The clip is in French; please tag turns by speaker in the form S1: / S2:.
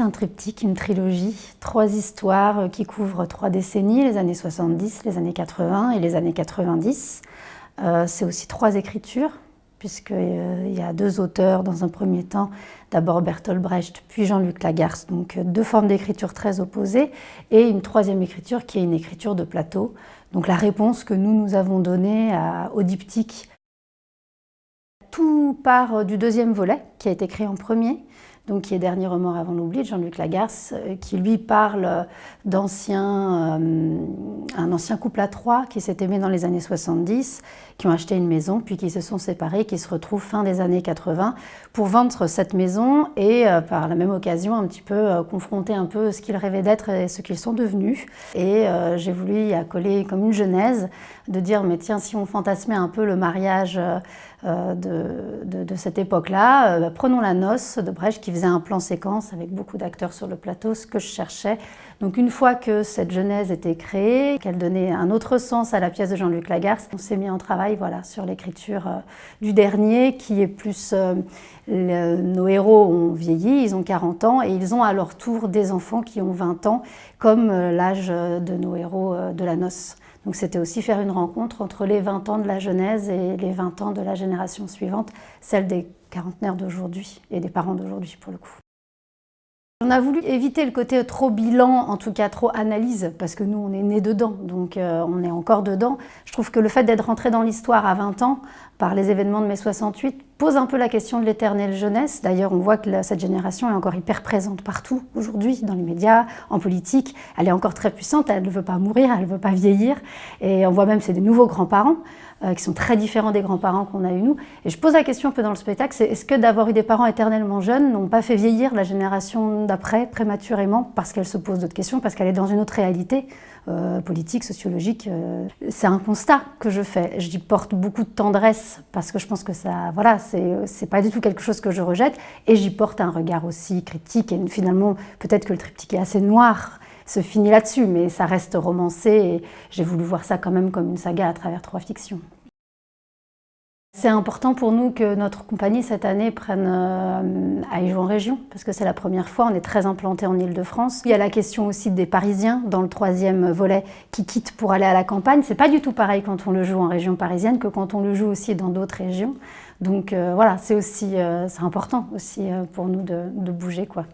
S1: c'est un triptyque, une trilogie, 3 histoires qui couvrent 3 décennies, les années 70, les années 80 et les années 90. C'est aussi 3 écritures, puisqu'il y a 2 auteurs dans un premier temps, d'abord Bertolt Brecht, puis Jean-Luc Lagarce, donc 2 formes d'écriture très opposées, et une 3e écriture qui est une écriture de plateau. Donc la réponse que nous avons donnée au diptyque. Tout part du 2e volet, qui a été créé en premier, donc qui est Dernier remords avant l'oubli, de Jean-Luc Lagarce, qui lui parle d'un ancien couple à 3 qui s'est aimé dans les années 70, qui ont acheté une maison, puis qui se sont séparés, qui se retrouvent fin des années 80 pour vendre cette maison et par la même occasion un petit peu confronter un peu ce qu'ils rêvaient d'être et ce qu'ils sont devenus. Et j'ai voulu y accoler comme une genèse, de dire mais tiens, si on fantasmait un peu le mariage de cette époque-là, prenons La Noce de Brecht qui faisait un plan séquence avec beaucoup d'acteurs sur le plateau, ce que je cherchais. Donc une fois que cette genèse était créée, qu'elle donnait un autre sens à la pièce de Jean-Luc Lagarce, on s'est mis en travail sur l'écriture du dernier qui est plus... nos héros ont vieilli, ils ont 40 ans et ils ont à leur tour des enfants qui ont 20 ans, comme l'âge de nos héros de La Noce. Donc c'était aussi faire une rencontre entre les 20 ans de la Genèse et les 20 ans de la génération suivante, celle des quarantenaires d'aujourd'hui et des parents d'aujourd'hui pour le coup. On a voulu éviter le côté trop bilan, en tout cas trop analyse, parce que nous on est nés dedans, donc on est encore dedans. Je trouve que le fait d'être rentré dans l'histoire à 20 ans, par les événements de mai 68, pose un peu la question de l'éternelle jeunesse. D'ailleurs, on voit que cette génération est encore hyper présente partout aujourd'hui, dans les médias, en politique. Elle est encore très puissante, elle ne veut pas mourir, elle ne veut pas vieillir. Et on voit même que c'est des nouveaux grands-parents qui sont très différents des grands-parents qu'on a eu nous. Et je pose la question un peu dans le spectacle, c'est est-ce que d'avoir eu des parents éternellement jeunes n'ont pas fait vieillir la génération d'après prématurément parce qu'elle se pose d'autres questions, parce qu'elle est dans une autre réalité politique, sociologique. C'est un constat que je fais. J'y porte beaucoup de tendresse parce que je pense que ça, voilà, c'est pas du tout quelque chose que je rejette. Et j'y porte un regard aussi critique. Et finalement, peut-être que le triptyque est assez noir, se finit là-dessus, mais ça reste romancé. Et j'ai voulu voir ça quand même comme une saga à travers 3 fictions. C'est important pour nous que notre compagnie, cette année, aille jouer en région, parce que c'est la première fois, on est très implanté en Île-de-France. Il y a la question aussi des Parisiens, dans le 3e volet, qui quittent pour aller à la campagne. C'est pas du tout pareil quand on le joue en région parisienne que quand on le joue aussi dans d'autres régions. Donc voilà, c'est important aussi pour nous de bouger, quoi.